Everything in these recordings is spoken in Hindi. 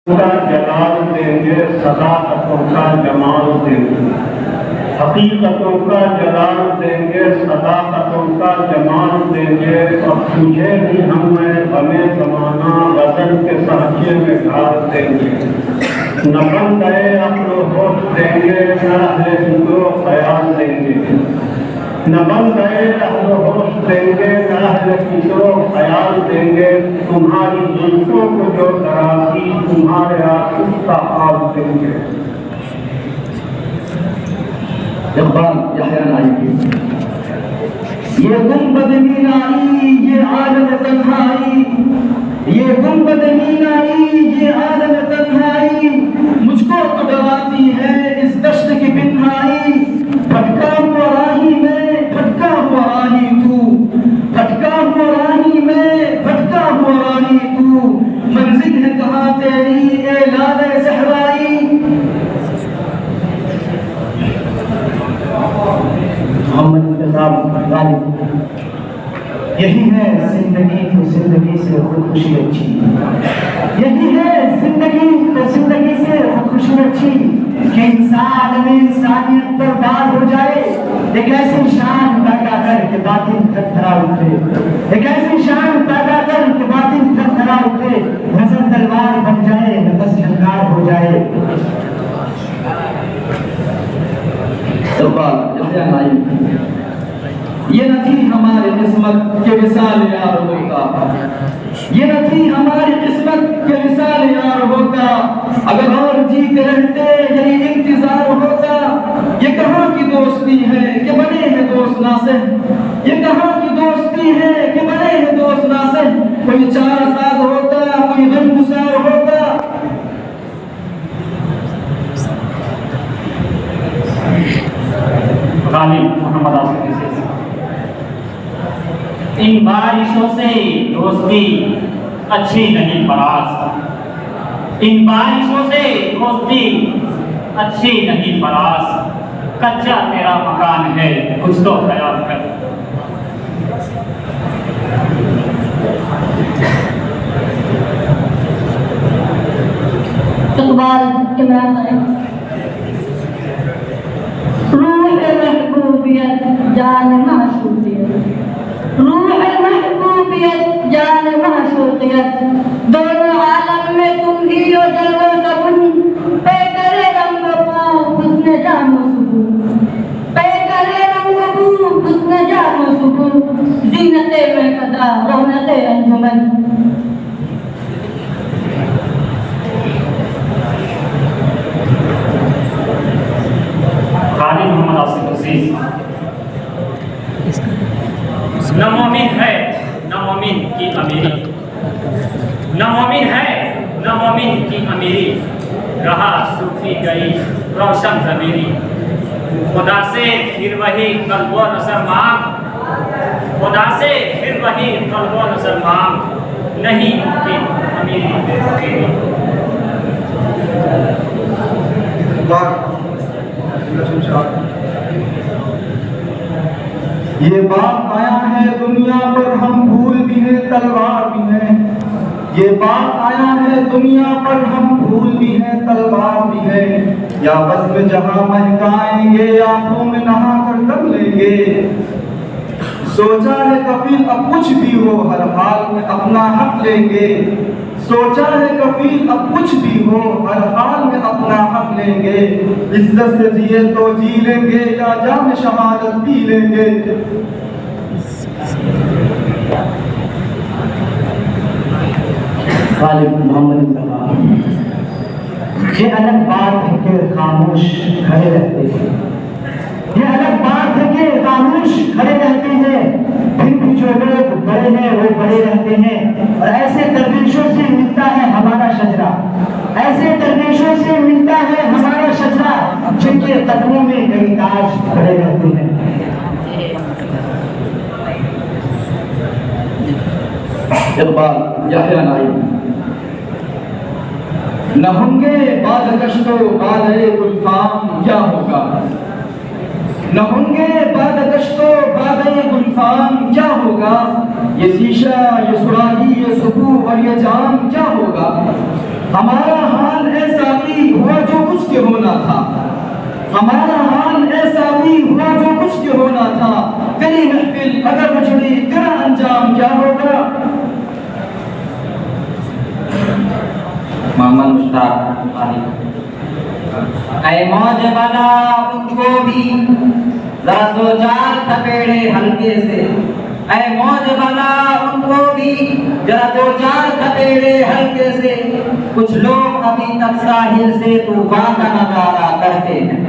का जलाल देंगे, सदाकतों का जमाल देंगे। हकीकतों का जलाल देंगे, सदाकतों का जमाल देंगे। और तुझे भी हमें बने जमाना गजल के साँचे में ढाल देंगे। न बन गए अपनो होश देंगे, न है फिक्रो ख्याल देंगे। न बन गए अपनो होश देंगे, न है फिक्रो ख्याल देंगे। तुम्हारी जुल्फों को जो तराशी, तुम्हारे आंसू का हाल देंगे। इक़बाल यहया नाई। ये गुंबद मीनाई, ये आलम तन्हाई, ये गुंबद मीनाई, ये आलम तन्हाई, मुझको तो डराती है इस दश्त की बिन्हाई। भटका हुआ राही में, भटका हुआ राही तू, भटका हुआ राही में, भटका हुआ राही तू। मंजिल है कहाँ तेरी ए लाले ज़हराई। यही है जिंदगी तो जिंदगी से खुदकुशी अच्छी। यही है जिंदगी तो जिंदगी से खुदकुशी अच्छी कि इंसान में इंसानियत पर बात हो जाए। एक ऐसी शान पैदा कर के बातिन थरथरा उठे, एक ऐसी शान पैदा कर के बातिन थरथरा उठे। नजर तलवार बन जाए, नफस झंकार हो जाए। ये न थी हमारी किस्मत के विसाल यार होता, ये न थी हमारी किस्मत के विसाल यार होता। अगर और जीते रहते यही इंतजार होता। ये कहाँ की दोस्ती है कि बने हैं दोस्त नासे, ये कहाँ की दोस्ती है कि बने हैं दोस्त नासे। कोई चार साज होता, कोई गमगुसार होता। मोहम्मद आसिफ इन बारिशों से दोस्ती अच्छी नहीं फराज, इन बारिशों से दोस्ती अच्छी नहीं फराज। कच्चा तेरा मकान है कुछ तो ख्याल कर। इक़बाल इमरान रूह महबूबियत जान माशूकियत, रूह महबूबियत जान माशूकियत। दोनों आलम में तुम ही हो जलवो सबुन, पे करे रंग बू हुस्न जानो सुबू, पे करे रंग बू हुस्न जानो सुबू। जीनते में कदा रौनते अंजुमन। मोहम्मद आसिफ अजीज नामुमकिन है नामुमकिन की अमीरी, नामुमकिन है नामुमकिन की अमीरी। रहा सूफी गई रोशन ज़मीरी, खुदा से फिर वही कल्बो नज़र मांग, खुदा से फिर वही कल्बो नज़र मांग। नहीं मुमकिन अमीरी बेफकीरी। ये बात आया है दुनिया पर हम फूल भी हैं तलवार भी हैं। ये बात आया है दुनिया पर हम फूल भी हैं तलवार भी हैं। या बस में जहां महकाएंगे आंखों में नहा कर दम लेंगे। सोचा है कफील अब कुछ भी हो हर हाल में अपना हक लेंगे। सोचा है कफील अब कुछ भी हो हर हाल में अपना हक लेंगे। इज्जत से जिए तो जी लेंगे या जाम शहादत पी लेंगे। ये अलग बात है कि खामोश खड़े रहते हैं, ये अलग बात है कि खामोश खड़े रहते हैं। फिर भी जो लोग बड़े हैं वो बड़े रहते हैं। और ऐसे दरवेशों से मिलता है हमारा शजरा, ऐसे दरवेशों से मिलता है हमारा शजरा, जिनके कदमों में कई ताज खड़े रहते हैं। इक़बाल यहया नाई। न होंगे बाद कश्तो बाद गुलफाम क्या होगा, न होंगे बाद कश्तो बाद गुलफाम क्या होगा। ये शीशा ये सुराही ये सुकून और ये जाम क्या होगा। हमारा हाल ऐसा भी हुआ जो कुछ के होना था, हमारा हाल ऐसा भी हुआ जो कुछ के होना था। तेरी महफिल अगर उजड़ी तेरा अंजाम क्या होगा। मोहम्मद मुश्ताक अली। ऐ मौज बना उनको भी जरा दो चार थपेड़े हल्के से, ऐ मौज बना उनको भी जरा दो चार थपेड़े हल्के से। कुछ लोग अभी तक साहिल से तूफान का नजारा करते हैं।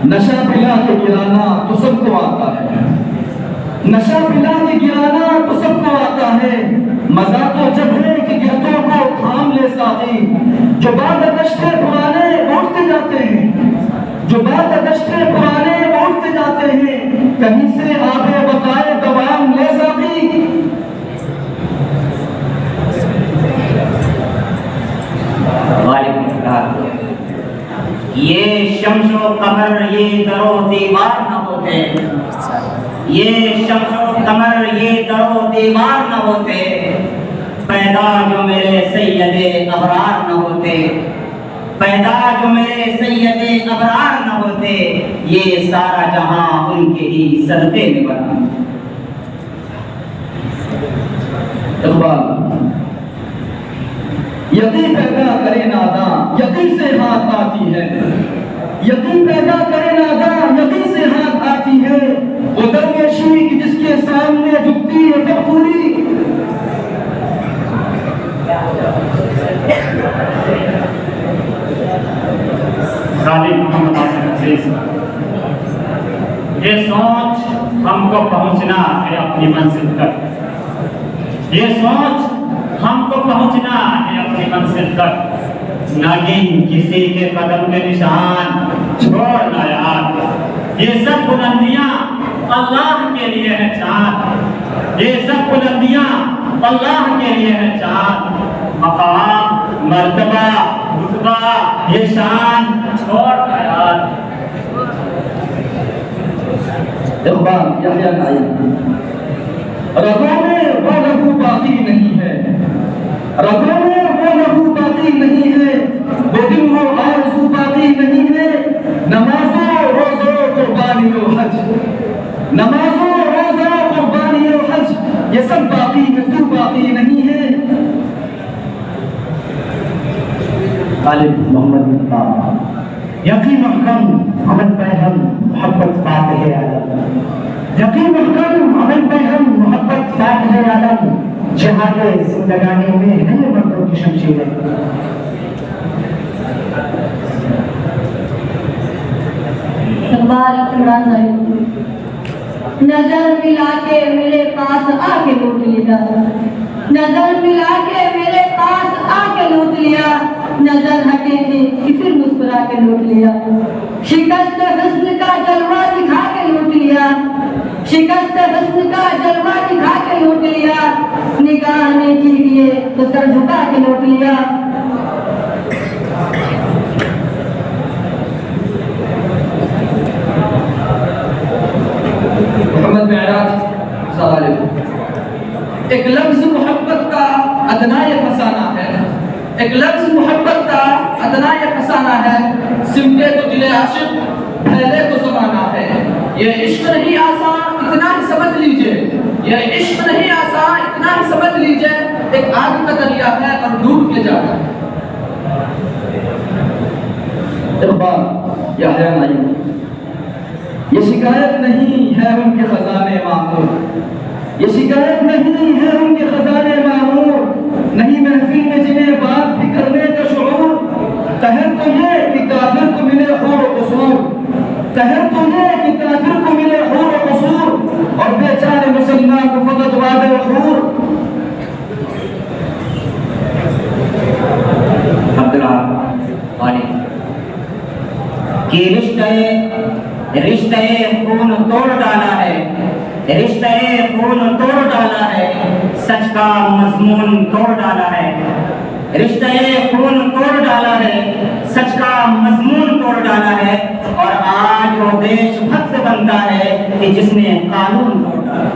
नशा पिला के गिराना तो सबको आता है, नशा पिला के गिराना तो सबको आता है। मजा तो जब है कि गिरतों को थाम ले साथी, जो बात कष्टे पुराने उठते जाते हैं, जो बात कष्टे पुराने उठते जाते हैं। कहीं से आबे बताए दवाम ले साथी। ये शम्सो कमर ये दरो दीवार न होते, ये शम्सो कमर ये दरो दीवार न होते। पैदा जो मेरे सैयदे अबरार न होते, पैदा जो मेरे सैयदे अबरार न होते। ये सारा जहां उनके ही सदक़े में बना। यकी पैदा करे नादा यकी से हाथ आती है, यकी पैदा करे नादा यकी से हाथ आती है। वो दरवेशी की जिसके सामने झुकती है फखूरी। ये सोच हमको पहुंचना है अपनी मंजिल तक, ये सोच हमको पहुंचना है अपनी मंजिल तक। नागिन किसी के कदम के निशान छोड़ना यार। ये सब बुलंदियां अल्लाह के लिए है चाँद, ये सब बुलंदियां अल्लाह के लिए है चाँद। मकाम मर्तबा रुतबा ये शान छोड़ना यार। इक़बाल यहया नाई। रगों में वो लहू बाकी नहीं है, रगों में वो लहू बाकी नहीं है। वो दिन वो आरज़ू बाकी नहीं है। नमाज़ों रोज़ों कुर्बानियों हज, नमाज़ों रोज़ों कुर्बानियों हज। ये सब बाकी है, तू बाकी नहीं है। गालिब मोहम्मद मुश्ताक। यकीन महकम अमन पैगम मोहब्बत फातिह आलम, यकीन महकम अमन पैगम मोहब्बत फातिह आलम। जहादे जिंदगानी में है मर्दों की शमशीरें। नजर मिला के मेरे पास आके लूट लिया, नजर मिला के मेरे पास आके लूट लिया। नजर हटे थे कि फिर मुस्कुरा के लूट लिया। शिकस्त हुस्न का जलवा दिखा के लूट लिया, शिकस्त हुस्न का जलवा दिखा के लूट लिया। निगाह ने चीरिए तो सर झुका के लूट लिया। मोहम्मद मेराज एक लफ्ज़ मोहब्बत का अदनाए फसाना है, एक लफ्ज़ मोहब्बत का अदनाए फसाना है। सिमटे तो दिले आशिक फैले तो ज़माना है। ये इश्क नहीं आसान इतना ही समझ लीजिए, ये इश्क नहीं आसान इतना ही समझ लीजिए। एक आग का दरिया है और डूब के जाता है। इक़बाल यहया नाई। ये शिकायत नहीं है उनके खजाने मामूर, ये शिकायत नहीं है उनके खजाने मामूर। नहीं महफिल में जिन्हें बात भी करने का शऊर। कहर तो ये कि काफिर को मिले हूर व कसूर, कहर तो ये कि काफिर को मिले हूर व कसूर। और बेचारे मुसलमान को फकत वादे हूर। कि रिश्ते खून तोड़ डाला है, रिश्ते खून तोड़ डाला है। सच का मजमून तोड़ डाला है, रिश्ते खून तोड़ डाला है, सच का मजमून तोड़ डाला है, और आज वो देशभक्त बनता है कि जिसने कानून तोड़ डाला।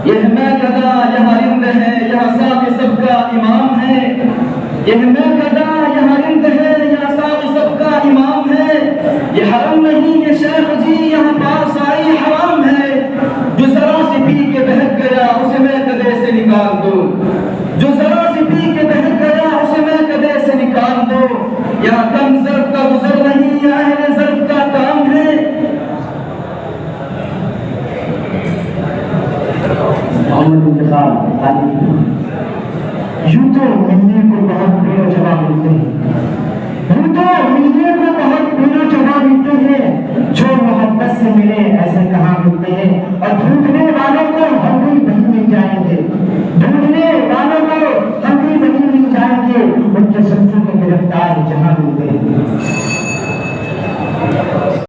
यह मैं गदा यह रिंद है, यह साथ सबका इमाम है। यह मैं गदा यह रिंद है, यह साथ सबका इमाम है। यह हरम नहीं ये शेख जी, यहाँ पास आई हराम है। जो जरा से पी के बहक गया उसे मैं कदे से निकाल दूं, जो जरा से पी के बहक गया उसे मैं कदे से निकाल दूं। यहाँ कम ज़र्फ़ का गुज़र नहीं, यह अहले ज़र्फ़ का काम है। यूं तो मिलने को बहुत बेजवाब मिलते हैं, यूं तो मिलने को बहुत बेजवाब मिलते हैं। जो मोहब्बत से मिले ऐसे कहाँ मिलते हैं, और ढूंढने वालों को हम भी वहीं मिल जाएंगे, ढूंढने वालों को हम भी वहीं मिल जाएंगे, उनके शख्सों के गिरफ्तार जहाँ मिलते हैं।